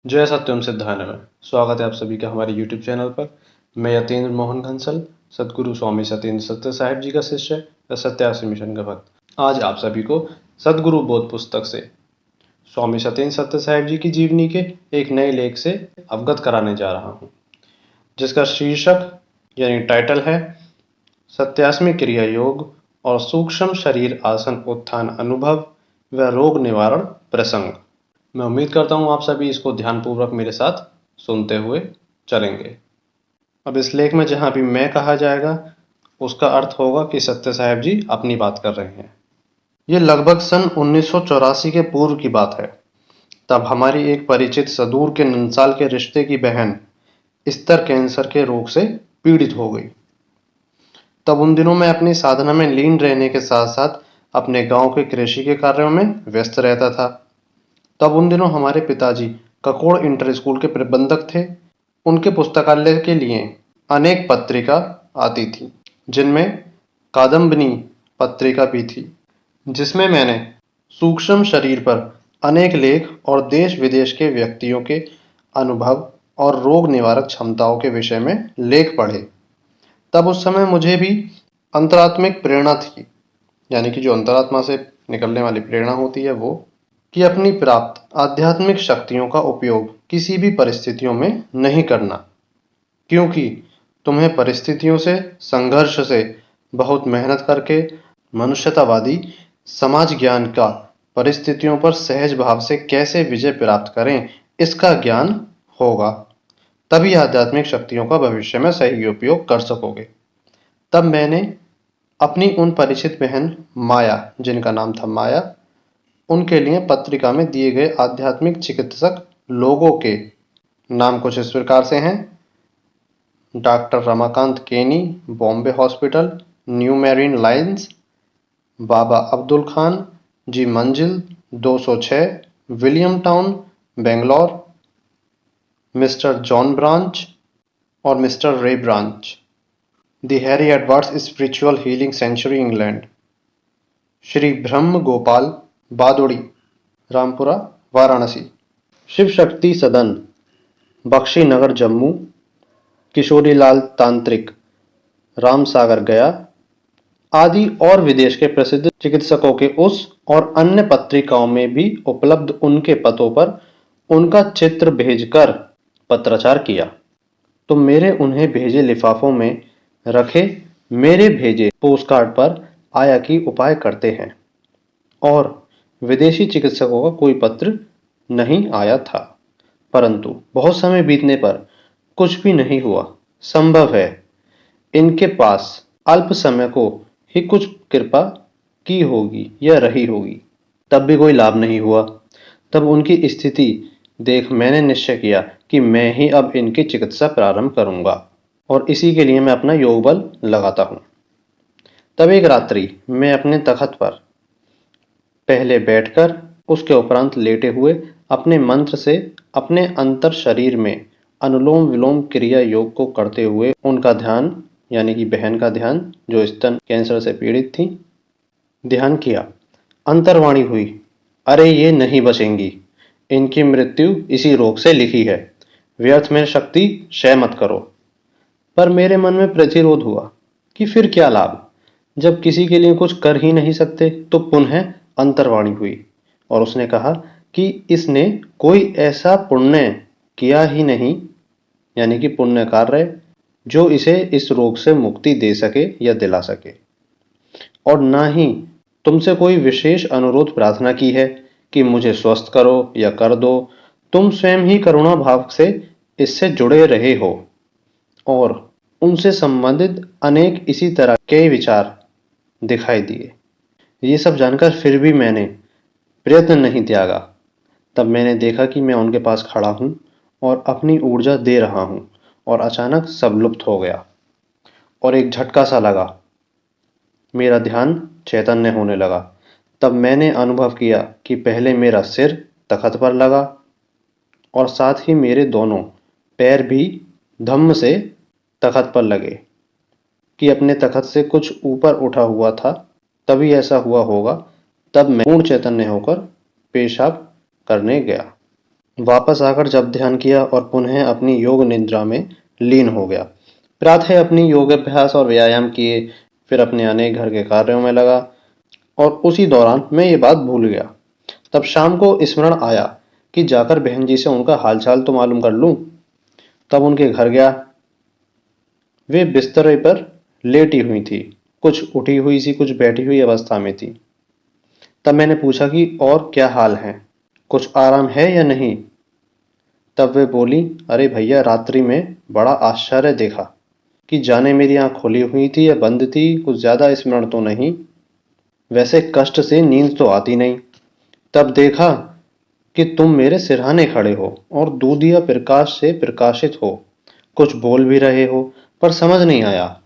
जय सत्यम सिद्धाय में स्वागत है आप सभी का हमारे YouTube चैनल पर। मैं यतीन्द्र मोहन कंसल, सद्गुरु स्वामी सत्येंद्र सत्य साहिब जी का शिष्य व सत्यासी मिशन का भक्त। आज आप सभी को सद्गुरु बोध पुस्तक से स्वामी सत्येंद्र सत्य साहिब जी की जीवनी के एक नए लेख से अवगत कराने जा रहा हूँ, जिसका शीर्षक यानी टाइटल है सत्यास्मी क्रिया योग और सूक्ष्म शरीर आसन उत्थान अनुभव व रोग निवारण प्रसंग। मैं उम्मीद करता हूँ आप सभी इसको ध्यानपूर्वक मेरे साथ सुनते हुए चलेंगे। अब इस लेख में जहाँ भी मैं कहा जाएगा उसका अर्थ होगा कि सत्य साहिब जी अपनी बात कर रहे हैं। ये लगभग सन 1984 के पूर्व की बात है। तब हमारी एक परिचित सदूर के नंसाल के रिश्ते की बहन स्तर कैंसर के रोग से पीड़ित हो गई। तब उन दिनों मैं अपनी साधना में लीन रहने के साथ साथ अपने गांव के कृषि के कार्यों में व्यस्त रहता था। तब उन दिनों हमारे पिताजी ककोड़ इंटर स्कूल के प्रबंधक थे। उनके पुस्तकालय के लिए अनेक पत्रिका आती थी, जिनमें कादम्बनी पत्रिका भी थी, जिसमें मैंने सूक्ष्म शरीर पर अनेक लेख और देश विदेश के व्यक्तियों के अनुभव और रोग निवारक क्षमताओं के विषय में लेख पढ़े। तब उस समय मुझे भी अंतरात्मिक प्रेरणा थी, यानी कि जो अंतरात्मा से निकलने वाली प्रेरणा होती है वो, कि अपनी प्राप्त आध्यात्मिक शक्तियों का उपयोग किसी भी परिस्थितियों में नहीं करना, क्योंकि तुम्हें परिस्थितियों से, संघर्ष से बहुत मेहनत करके मनुष्यतावादी समाज ज्ञान का परिस्थितियों पर सहज भाव से कैसे विजय प्राप्त करें, इसका ज्ञान होगा। तभी आध्यात्मिक शक्तियों का भविष्य में सही उपयोग कर सकोगे। तब मैंने अपनी उन परिचित बहन माया, जिनका नाम था माया, उनके लिए पत्रिका में दिए गए आध्यात्मिक चिकित्सक लोगों के नाम कुछ इस प्रकार से हैं: doctor Ramakant Keni, Bombay Hospital, New Marine Lines; Baba Abdul Khan ji, Manzil 206, William Town, Bangalore; mister John Branch और mister Ray Branch, the Harry Edwards Spiritual Healing Sanctuary, England; Shri Brahma Gopal बादुड़ी, Rampura, Varanasi; Shiv Shakti सदन, बख्शी नगर, जम्मू; किशोरीलाल तांत्रिक, रामसागर, गया आदि और विदेश के प्रसिद्ध चिकित्सकों के उस और अन्य पत्रिकाओं में भी उपलब्ध उनके पतों पर उनका चित्र भेजकर पत्राचार किया, तो मेरे उन्हें भेजे लिफाफों में रखे मेरे भेजे पोस्टकार्ड पर आया कि उपाय करते हैं, और विदेशी चिकित्सकों का कोई पत्र नहीं आया था। परंतु बहुत समय बीतने पर कुछ भी नहीं हुआ। संभव है इनके पास अल्प समय को ही कुछ कृपा की होगी या रही होगी, तब भी कोई लाभ नहीं हुआ। तब उनकी स्थिति देख मैंने निश्चय किया कि मैं ही अब इनकी चिकित्सा प्रारंभ करूंगा, और इसी के लिए मैं अपना योग बल लगाता हूँ। तब एक रात्रि मैं अपने तख्त पर पहले बैठकर उसके उपरांत लेटे हुए अपने मंत्र से अपने अंतर शरीर में अनुलोम विलोम क्रिया योग को करते हुए उनका ध्यान, यानी कि बहन का ध्यान जो स्तन कैंसर से पीड़ित थी, ध्यान किया। अंतर्वाणी हुई, अरे ये नहीं बचेंगी, इनकी मृत्यु इसी रोग से लिखी है, व्यर्थ में शक्ति क्षय मत करो। पर मेरे मन में प्रतिरोध हुआ कि फिर क्या लाभ, जब किसी के लिए कुछ कर ही नहीं सकते। तो पुनः अंतर्वाणी हुई और उसने कहा कि इसने कोई ऐसा पुण्य किया ही नहीं, यानी कि पुण्य कार्य, जो इसे इस रोग से मुक्ति दे सके या दिला सके, और ना ही तुमसे कोई विशेष अनुरोध प्रार्थना की है कि मुझे स्वस्थ करो या कर दो। तुम स्वयं ही करुणा भाव से इससे जुड़े रहे हो, और उनसे संबंधित अनेक इसी तरह के विचार दिखाई दिए। ये सब जानकर फिर भी मैंने प्रयत्न नहीं त्यागा। तब मैंने देखा कि मैं उनके पास खड़ा हूं और अपनी ऊर्जा दे रहा हूं, और अचानक सब लुप्त हो गया और एक झटका सा लगा। मेरा ध्यान चैतन्य होने लगा। तब मैंने अनुभव किया कि पहले मेरा सिर तख्त पर लगा और साथ ही मेरे दोनों पैर भी धम्म से तख्त पर लगे, कि अपने तख्त से कुछ ऊपर उठा हुआ था। तभी ऐसा हुआ होगा। तब मैं पूर्ण चैतन्य होकर पेशाब करने गया। वापस आकर जब ध्यान किया और पुनः अपनी योग निद्रा में लीन हो गया। प्रातः अपनी योगाभ्यास और व्यायाम किए, फिर अपने अनेक घर के कार्यों में लगा और उसी दौरान मैं ये बात भूल गया। तब शाम को स्मरण आया कि जाकर बहन जी से उनका हालचाल तो मालूम कर लूं। तब उनके घर गया। वे बिस्तरे पर लेटी हुई थी, कुछ उठी हुई सी, कुछ बैठी हुई अवस्था में थी। तब मैंने पूछा कि और क्या हाल है, कुछ आराम है या नहीं। तब वे बोली, अरे भैया, रात्रि में बड़ा आश्चर्य देखा कि जाने मेरी आंख खुली हुई थी या बंद थी, कुछ ज्यादा स्मरण तो नहीं। वैसे कष्ट से नींद तो आती नहीं। तब देखा कि तुम मेरे सिरहाने खड़े हो और दूधिया प्रकाश से प्रकाशित हो, कुछ बोल भी रहे हो, पर समझ नहीं आया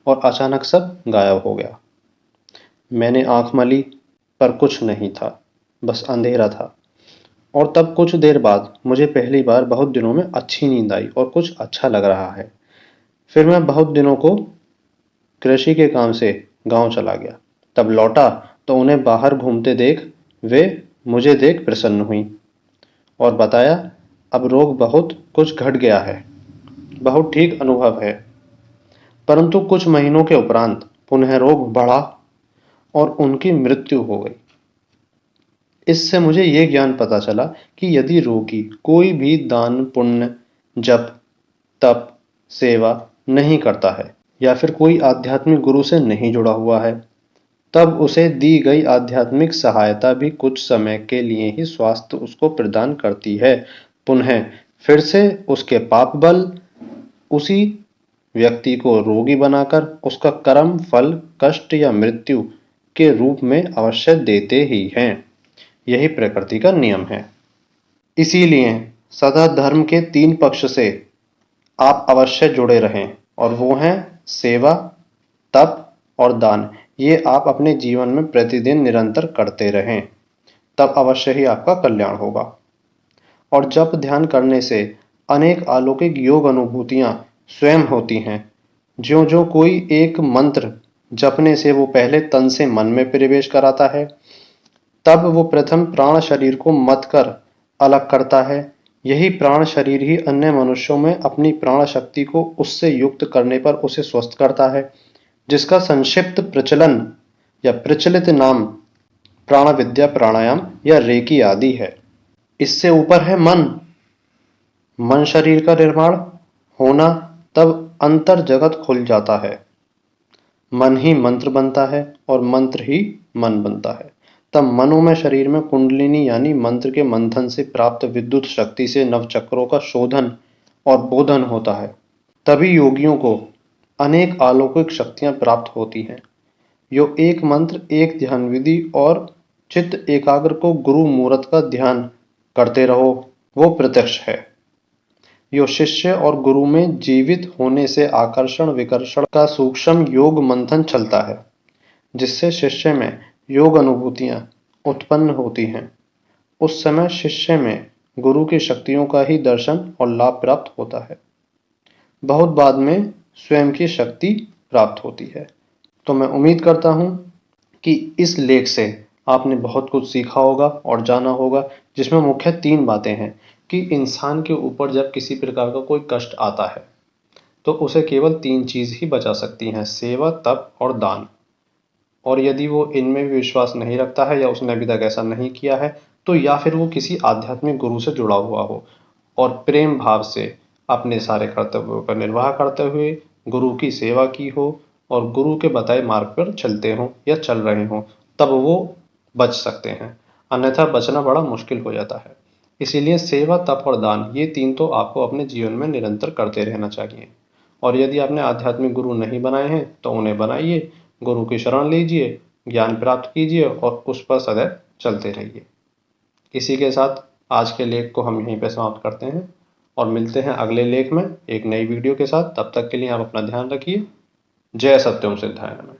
और अचानक सब गायब हो गया। मैंने आंख मली, पर कुछ नहीं था, बस अंधेरा था। और तब कुछ देर बाद मुझे पहली बार बहुत दिनों में अच्छी नींद आई और कुछ अच्छा लग रहा है। फिर मैं बहुत दिनों को कृषि के काम से गांव चला गया। तब लौटा तो उन्हें बाहर घूमते देख वे मुझे देख प्रसन्न हुई और बताया, अब रोग बहुत कुछ घट गया है, बहुत ठीक अनुभव है। परंतु कुछ महीनों के उपरांत पुनः रोग बढ़ा और उनकी मृत्यु हो गई। इससे मुझे ये ज्ञान पता चला कि यदि रोगी कोई भी दान पुण्य, जप, तप, सेवा नहीं करता है या फिर कोई आध्यात्मिक गुरु से नहीं जुड़ा हुआ है, तब उसे दी गई आध्यात्मिक सहायता भी कुछ समय के लिए ही स्वास्थ्य उसको प्रदान करती है। पुनः फिर से उसके पाप बल उसी व्यक्ति को रोगी बनाकर उसका कर्म फल कष्ट या मृत्यु के रूप में अवश्य देते ही हैं। यही प्रकृति का नियम है। इसीलिए सदा धर्म के 3 पक्ष से आप अवश्य जुड़े रहें, और वो हैं सेवा, तप और दान। ये आप अपने जीवन में प्रतिदिन निरंतर करते रहें, तब अवश्य ही आपका कल्याण होगा। और जप ध्यान करने से अनेक अलौकिक योग अनुभूतियां स्वयं होती हैं। ज्यों-ज्यों कोई एक मंत्र जपने से वो पहले तन से मन में प्रवेश कराता है, तब वो प्रथम प्राण शरीर को मथ कर अलग करता है। यही प्राण शरीर ही अन्य मनुष्यों में अपनी प्राण शक्ति को उससे युक्त करने पर उसे स्वस्थ करता है, जिसका संक्षिप्त प्रचलन या प्रचलित नाम प्राण विद्या, प्राणायाम या रेकी आदि है। इससे ऊपर है मन। मन शरीर का निर्माण होना, तब अंतर जगत खुल जाता है। मन ही मंत्र बनता है और मंत्र ही मन बनता है। तब मनोमय शरीर में कुंडलिनी यानी मंत्र के मंथन से प्राप्त विद्युत शक्ति से नवचक्रों का शोधन और बोधन होता है। तभी योगियों को अनेक अलौकिक शक्तियां प्राप्त होती हैं। यो एक मंत्र, एक ध्यान विधि और चित्त एकाग्र को गुरु मूर्त का ध्यान करते रहो, वो प्रत्यक्ष है। यो शिष्य और गुरु में जीवित होने से आकर्षण विकर्षण का सूक्ष्म योग मंथन चलता है, जिससे शिष्य में योग अनुभूतियां उत्पन्न होती हैं। उस समय शिष्य में गुरु की शक्तियों का ही दर्शन और लाभ प्राप्त होता है। बहुत बाद में स्वयं की शक्ति प्राप्त होती है। तो मैं उम्मीद करता हूं कि इस लेख से आपने बहुत कुछ सीखा होगा और जाना होगा, जिसमें मुख्य 3 बातें हैं कि इंसान के ऊपर जब किसी प्रकार का कोई कष्ट आता है, तो उसे केवल 3 चीज़ ही बचा सकती हैं: सेवा, तप और दान। और यदि वो इनमें भी विश्वास नहीं रखता है या उसने अभी तक ऐसा नहीं किया है, तो या फिर वो किसी आध्यात्मिक गुरु से जुड़ा हुआ हो और प्रेम भाव से अपने सारे कर्तव्यों का निर्वाह करते हुए गुरु की सेवा की हो और गुरु के बताए मार्ग पर चलते हों या चल रहे हों, तब वो बच सकते हैं। अन्यथा बचना बड़ा मुश्किल हो जाता है। इसीलिए सेवा, तप और दान, ये 3 तो आपको अपने जीवन में निरंतर करते रहना चाहिए। और यदि आपने आध्यात्मिक गुरु नहीं बनाए हैं, तो उन्हें बनाइए, गुरु की शरण लीजिए, ज्ञान प्राप्त कीजिए और उस पर सदैव चलते रहिए। इसी के साथ आज के लेख को हम यहीं पे समाप्त करते हैं और मिलते हैं अगले लेख में एक नई वीडियो के साथ। तब तक के लिए आप अपना ध्यान रखिए। जय सत्यम सिद्धाय नमः।